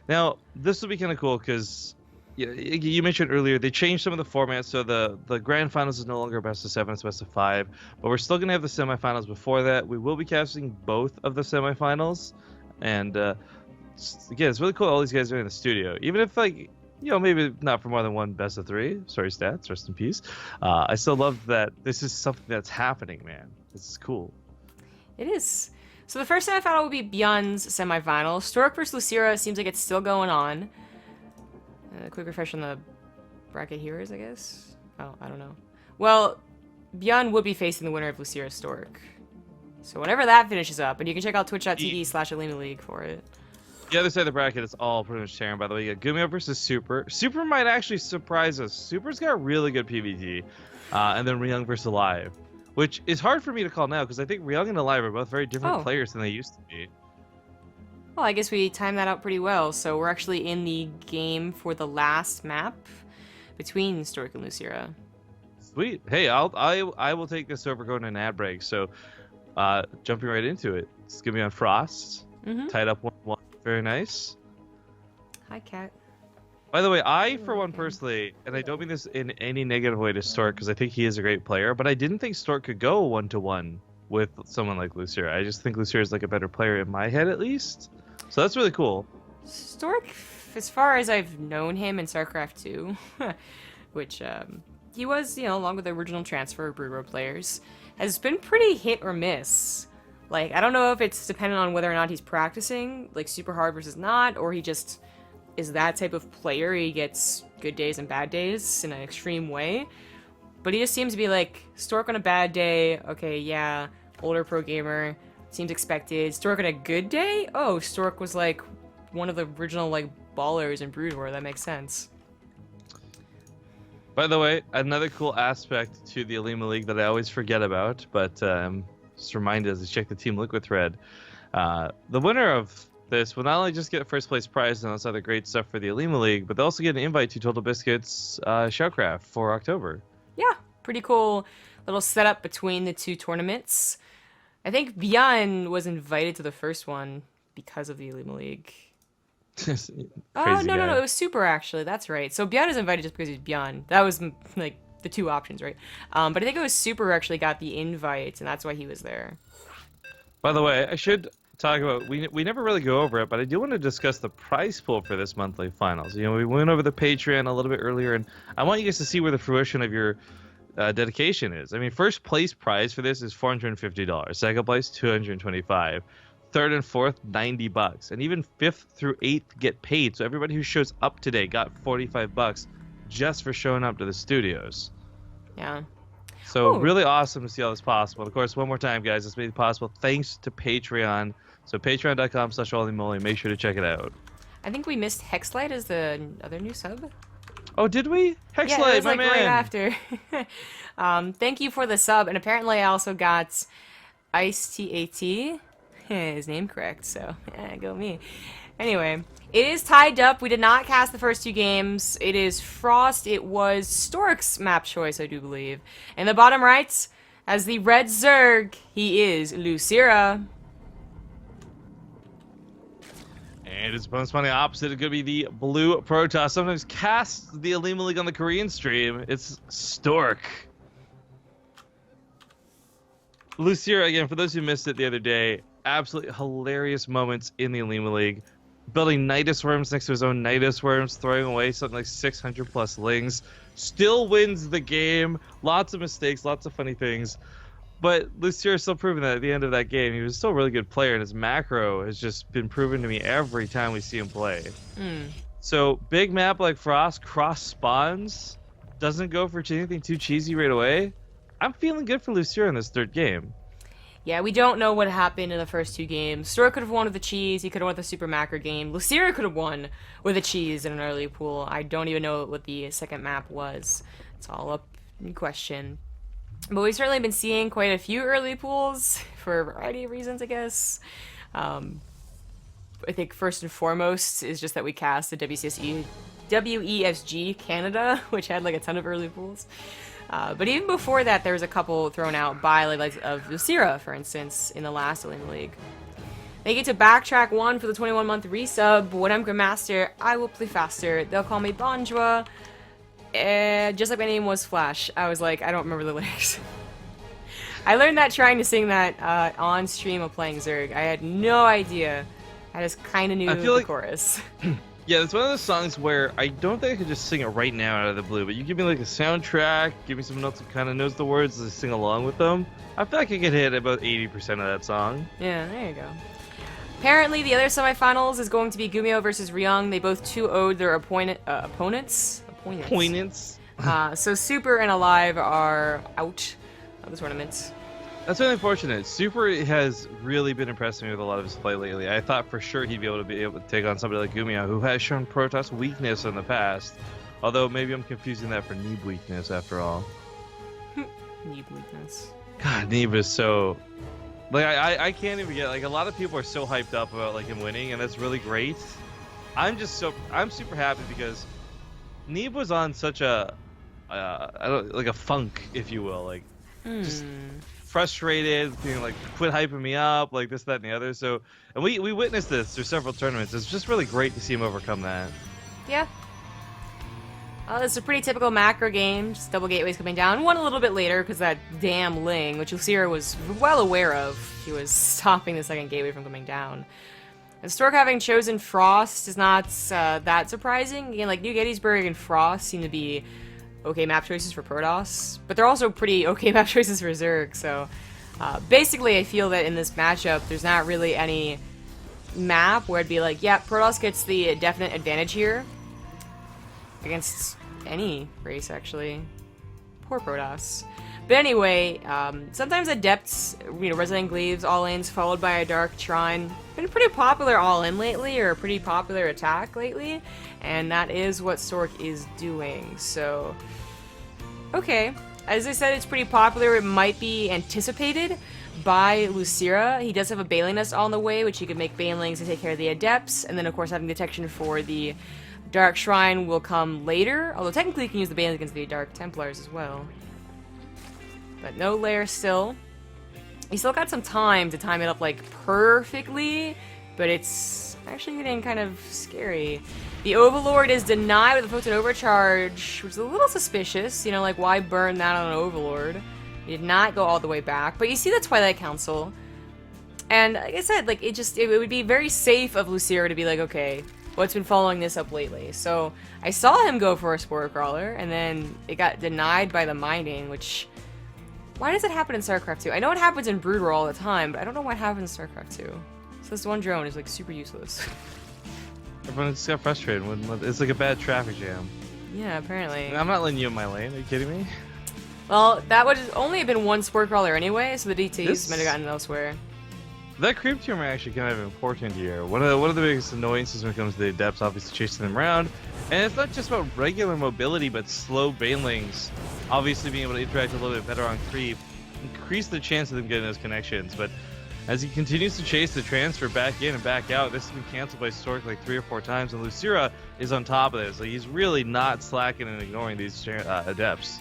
Now, this will be kind of cool because you mentioned earlier they changed some of the formats, so the grand finals is no longer best of 7, it's best of 5, but we're still gonna have the semifinals before that. We will be casting both of the semifinals, and again, it's really cool all these guys are in the studio, even if like maybe not for more than one best of 3. Sorry, stats, rest in peace. I still love that this is something that's happening, man. This is cool. It is. So the first semifinal will be Beyond's semifinal. Stork versus Losira seems like it's still going on. Quick refresh on the bracket here is, I guess. Oh, I don't know. Well, Beyond would be facing the winner of Losira Stork. So whenever that finishes up, and you can check out twitch.tv/Olimoleague for it. The other side of the bracket is all pretty much Terran, by the way. You got Gumio versus Super. Super might actually surprise us. Super's got really good PvT. And then Ryung versus Alive, which is hard for me to call now because I think Ryung and Alive are both very different players than they used to be. Well, I guess we timed that out pretty well. So we're actually in the game for the last map between Stork and Losira. Sweet. Hey, I will take this over going to an ad break. So, jumping right into it. It's gonna be on Frost. Tied up 1-1. Very nice. Hi, Cat. By the way, I, for one, personally, and I don't mean this in any negative way to Stork, because I think he is a great player, but I didn't think Stork could go 1-to-1 with someone like Losira. I just think Losira is like a better player in my head, at least. So that's really cool. Stork, as far as I've known him in StarCraft 2, which he was, along with the original transfer of Brood Road players, has been pretty hit or miss. Like, I don't know if it's dependent on whether or not he's practicing, like, super hard versus not, or he just is that type of player. He gets good days and bad days in an extreme way. But he just seems to be like, Stork on a bad day, okay, yeah, older pro gamer, seems expected. Stork on a good day? Oh, Stork was, like, one of the original, like, ballers in Brood War. That makes sense. By the way, another cool aspect to the Olimoleague that I always forget about, but just remind us to check the Team Liquid thread. The winner of this will not only just get first place prize and all this other great stuff for the Olimoleague, but they'll also get an invite to Total Biscuits Shellcraft for October. Yeah, pretty cool little setup between the two tournaments. I think Beyond was invited to the first one because of the Olimoleague. Oh, no, it was Super, actually. That's right. So Beyond is invited just because he's Beyond. That was, like, the two options, right? But I think it was Super who actually got the invite, and that's why he was there. By the way, I should talk about, we never really go over it, but I do want to discuss the prize pool for this monthly finals. We went over the Patreon a little bit earlier, and I want you guys to see where the fruition of your dedication is. I mean, first place prize for this is $450. Second place, $225. Third and fourth, $90. And even fifth through eighth get paid. So everybody who shows up today got $45 just for showing up to the studios. Yeah. So really awesome to see all this possible. Of course, one more time, guys, it's made possible thanks to Patreon. So patreon.com/Olimoleague. Make sure to check it out. I think we missed Hexlight as the other new sub. Oh, did we? Hexlight, yeah, it was, my like, man. right after. Thank you for the sub. And apparently I also got IceTAT. His name correct, so yeah, go me. Anyway, it is tied up. We did not cast the first two games. It is Frost. It was Stork's map choice, I do believe. In the bottom right, as the red Zerg, he is Losira. And his opponent's on the opposite. It's going to be the blue Protoss. Sometimes cast the Olimoleague on the Korean stream. It's Stork. Losira, again, for those who missed it the other day, absolutely hilarious moments in the Olimoleague. Building Nidus Worms next to his own Nidus Worms, throwing away something like 600 plus lings. Still wins the game. Lots of mistakes, lots of funny things. But Losira still proving that at the end of that game, he was still a really good player, and his macro has just been proven to me every time we see him play. So, big map like Frost, cross spawns, doesn't go for anything too cheesy right away. I'm feeling good for Losira in this third game. Yeah, we don't know what happened in the first two games. Stork could have won with the cheese. He could have won with the super macro game. Losira could have won with a cheese in an early pool. I don't even know what the second map was. It's all up in question. But we've certainly been seeing quite a few early pools for a variety of reasons, I guess. I think first and foremost is just that we cast the WESG Canada, which had like a ton of early pools. But even before that, there was a couple thrown out by like of Losira, for instance, in the last Olimoleague. They get to backtrack 1 for the 21-month resub. When I'm Grandmaster, I will play faster. They'll call me Bonjour. Just like my name was Flash. I was like, I don't remember the lyrics. I learned that trying to sing that on stream of playing Zerg. I had no idea. I just kind of knew the chorus. Yeah, it's one of those songs where I don't think I could just sing it right now out of the blue, but you give me like a soundtrack, give me someone else who kind of knows the words to sing along with them. I feel like I could hit about 80% of that song. Yeah, there you go. Apparently, the other semifinals is going to be Gumiho versus Ryung. They both 2-0'd their opponents. So Super and Alive are out of the tournament. That's really unfortunate. Super has really been impressing me with a lot of his play lately. I thought for sure he'd be able to take on somebody like Gumiho, who has shown Protoss weakness in the past. Although maybe I'm confusing that for Neeb weakness after all. Neeb weakness. God, Neeb is so... Like, I can't even get... Like, a lot of people are so hyped up about, like, him winning, and that's really great. I'm super happy because Neeb was on such a... like a funk, if you will. Like, just... frustrated, being like, quit hyping me up, like this, that, and the other. So, and we witnessed this through several tournaments. It's just really great to see him overcome that. Yeah. It's a pretty typical macro game. Just double gateways coming down. One a little bit later because that damn Ling, which Losira was well aware of, he was stopping the second gateway from coming down. And Stork having chosen Frost is not that surprising. Again, like New Gettysburg and Frost seem to be okay map choices for Protoss, but they're also pretty okay map choices for Zerg, so basically I feel that in this matchup there's not really any map where it'd be like, yeah, Protoss gets the definite advantage here against any race, actually. Poor Protoss. But anyway, sometimes Adepts, Resident Gleaves, all-ins, followed by a Dark Shrine. Been pretty popular all-in lately, or a pretty popular attack lately, and that is what Stork is doing, so... Okay. As I said, it's pretty popular. It might be anticipated by Losira. He does have a Bailing Nest on the way, which he could make Banelings to take care of the Adepts, and then of course having detection for the Dark Shrine will come later, although technically you can use the Banelings against the Dark Templars as well. But no lair still. He still got some time to time it up, like, perfectly, but it's actually getting kind of scary. The Overlord is denied with a Photon Overcharge, which is a little suspicious. You know, like, why burn that on an Overlord? He did not go all the way back. But you see the Twilight Council. And, like I said, like, it would be very safe of Losira to be like, okay, what's been following this up lately? So, I saw him go for a Spore Crawler, and then it got denied by the Mining, which... Why does it happen in StarCraft 2? I know it happens in Brood War all the time, but I don't know what happens in StarCraft 2. So this one drone is, like, super useless. Everyone just got frustrated. It's like a bad traffic jam. Yeah, apparently. I'm not letting you in my lane. Are you kidding me? Well, that would only have been one Spore Crawler anyway, so the DTs might have gotten elsewhere. That creep tumor actually kind of important here. One of the biggest annoyances when it comes to the Adepts, obviously chasing them around. And it's not just about regular mobility, but slow Banelings. Obviously being able to interact a little bit better on creep, increase the chance of them getting those connections. But as he continues to chase the transfer back in and back out, this has been canceled by Stork like 3 or 4 times, and Losira is on top of this. Like, he's really not slacking and ignoring these Adepts.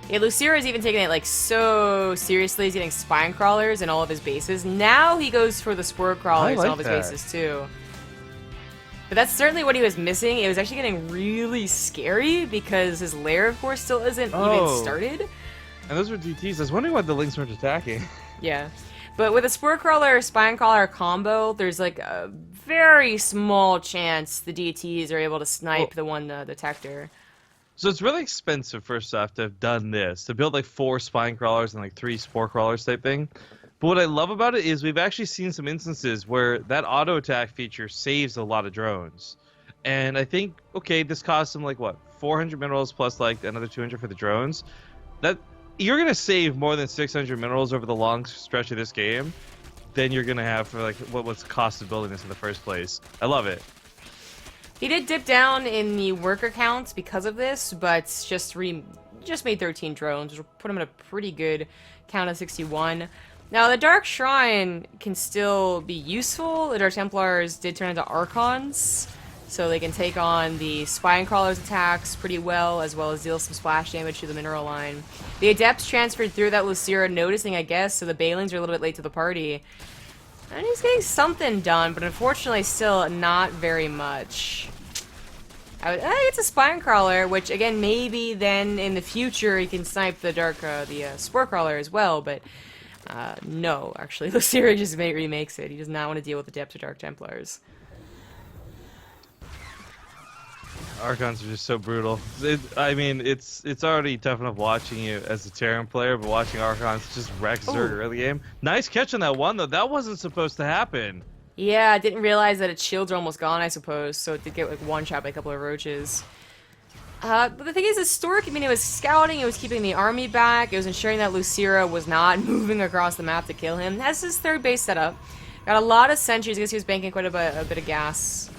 Yeah, Losira is even taking it, like, so seriously. He's getting Spine Crawlers in all of his bases. Now he goes for the Spore Crawlers in all of his bases, too. But that's certainly what he was missing. It was actually getting really scary because his lair, of course, still isn't even started. And those were DTs. I was wondering why the Lynx weren't attacking. Yeah. But with a Spore Crawler, Spine Crawler combo, there's like a very small chance the DTs are able to snipe the one detector. So it's really expensive, first off, to have done this. To build like 4 Spine Crawlers and like 3 Spore Crawlers type thing. But what I love about it is we've actually seen some instances where that auto attack feature saves a lot of drones. And I think, okay, this costs them like, what, 400 minerals plus like another 200 for the drones. That you're going to save more than 600 minerals over the long stretch of this game than you're going to have for like what's the cost of building this in the first place. I love it. He did dip down in the worker counts because of this, but just made 13 drones, which will put him at a pretty good count of 61. Now, the Dark Shrine can still be useful. The Dark Templars did turn into Archons, so they can take on the Spine Crawler's attacks pretty well as deal some splash damage to the mineral line. The Adepts transferred through that Losira noticing, I guess, so the Bailings are a little bit late to the party. And he's getting something done, but unfortunately still not very much. It's a spine crawler, which again, maybe then in the future he can snipe the spore crawler as well, but no, actually, Losira just remakes it. He does not want to deal with the depths of Dark Templars. Archons are just so brutal. I mean, it's already tough enough watching you as a Terran player, but watching Archons just wreck Zerg early game. Nice catch on that one, though. That wasn't supposed to happen. Yeah, I didn't realize that its shields are almost gone, I suppose, so it did get like one shot by a couple of roaches. But the thing is, the Stork, I mean, it was scouting, it was keeping the army back, it was ensuring that Losira was not moving across the map to kill him. That's his third base set up. Got a lot of sentries, I guess he was banking quite a bit of gas.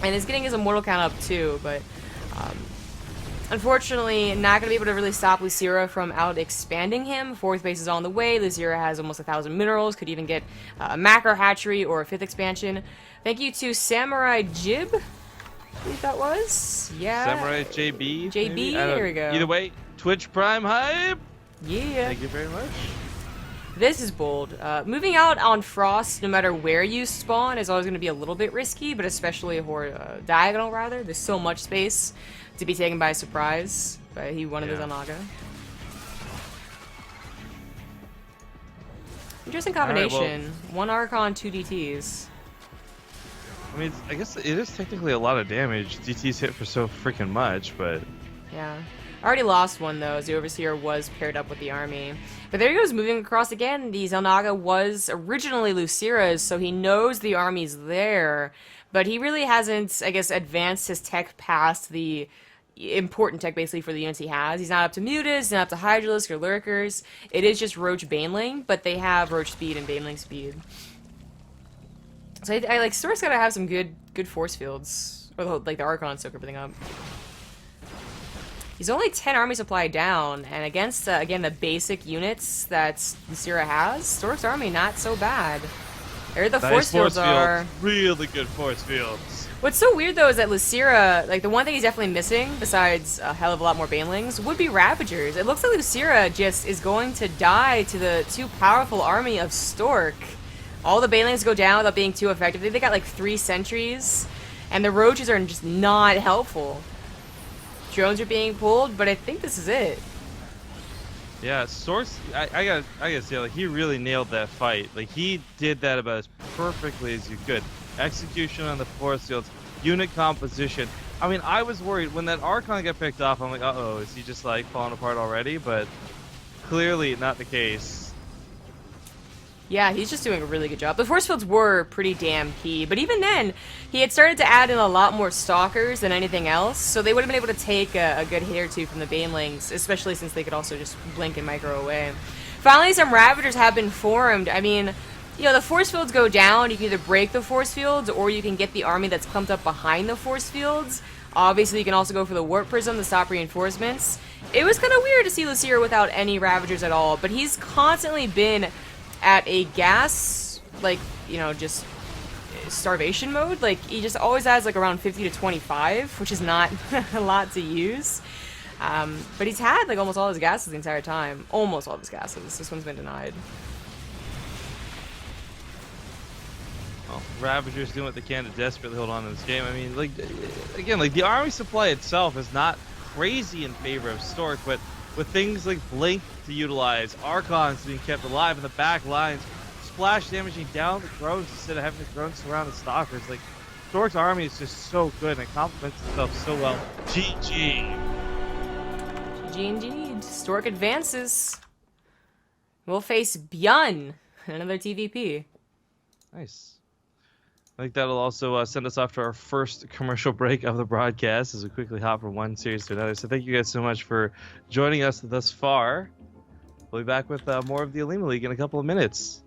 And he's getting his immortal count up too, but unfortunately not going to be able to really stop Losira from out-expanding him. Fourth base is on the way. Losira has almost 1,000 minerals, could even get a macro hatchery or a fifth expansion. Thank you to Samurai Jib, I believe that was. Yeah. Samurai JB? JB, there we go. Either way, Twitch Prime hype! Yeah. Thank you very much. This is bold. Moving out on Frost, no matter where you spawn, is always going to be a little bit risky, but especially diagonal, rather. There's so much space to be taken by surprise by one of the Zelnaga. Interesting combination. Right, well, 1 Archon, 2 DTs. I mean, I guess it is technically a lot of damage. DTs hit for so freaking much, but... Yeah. I already lost one, though, as the Overseer was paired up with the army. But there he goes, moving across again. The Zelnaga was originally Losira's, so he knows the army's there. But he really hasn't, I guess, advanced his tech past the important tech, basically, for the units he has. He's not up to Mutas, he's not up to Hydralisk or Lurkers. It is just Roach Baneling, but they have Roach speed and Baneling speed. So I like, Stork's gotta have some good force fields. Or, like, the Archons soak everything up. He's only 10 army supply down, and against, again, the basic units that Losira has, Stork's army not so bad. There the force fields are. Really good force fields. What's so weird, though, is that Losira, like, the one thing he's definitely missing, besides a hell of a lot more Banelings, would be Ravagers. It looks like Losira just is going to die to the too powerful army of Stork. All the Banelings go down without being too effective. They got, like, 3 sentries, and the Roaches are just not helpful. Drones are being pulled, but I think this is it. Yeah, Source, I gotta say, like, he really nailed that fight. Like, he did that about as perfectly as you could. Execution on the force fields, unit composition. I mean, I was worried when that Archon got picked off. I'm like, uh-oh, is he just, like, falling apart already? But clearly not the case. Yeah, he's just doing a really good job. The force fields were pretty damn key, but even then, he had started to add in a lot more Stalkers than anything else, so they would have been able to take a good hit or two from the Banelings, especially since they could also just blink and micro away. Finally, some Ravagers have been formed. I mean, you know, the force fields go down, you can either break the force fields, or you can get the army that's clumped up behind the force fields. Obviously, you can also go for the Warp Prism to stop reinforcements. It was kind of weird to see Losira without any Ravagers at all, but he's constantly been at a gas, like, you know, just starvation mode. Like, he just always has, like, around 50 to 25, which is not a lot to use. But he's had, like, almost all his gases the entire time. Almost all of his gases. This one's been denied. Well, Ravagers doing what they can to desperately hold on to this game. I mean, like, again, like, the army supply itself is not crazy in favor of Stork, but with things like Blink to utilize, Archons being kept alive in the back lines, splash damaging down the drones instead of having the drones surround the Stalkers. Like, Stork's army is just so good and it complements itself so well. GG. GG indeed. Stork advances. We'll face Bjorn, another TVP. Nice. I think that'll also send us off to our first commercial break of the broadcast as we quickly hop from one series to another. So thank you guys so much for joining us thus far. We'll be back with more of the Olimoleague in a couple of minutes.